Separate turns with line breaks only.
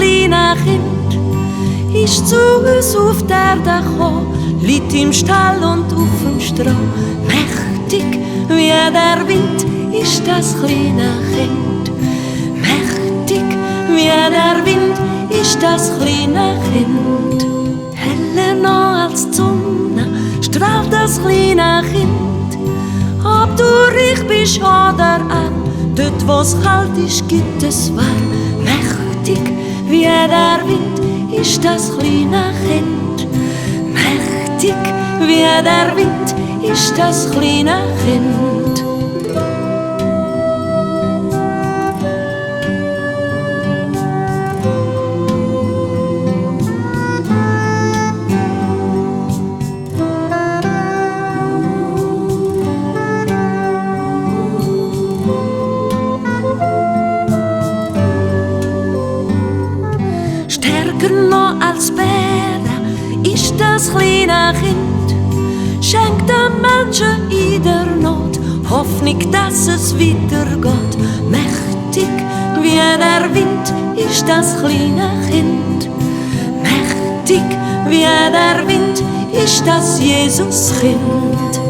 kleine Kind ist zu uns auf die Erde gekommen, liegt im Stall und auf dem Stroh. Mächtig wie der Wind ist das kleine Kind. Mächtig wie der Wind ist das kleine Kind. Heller noch als die Sonne strahlt das kleine Kind. Ob du reich bist oder arm, dort wo's kalt ist, gibt es warm. Mächtig wie der Wind ist das kleine Kind. Mächtig wie der Wind ist das kleine Kind. Stärker noch als Bären ist das kleine Kind, schenkt den Menschen in der Not Hoffnung, dass es weitergeht. Mächtig wie der Wind ist das kleine Kind. Mächtig wie der Wind ist das Jesuskind.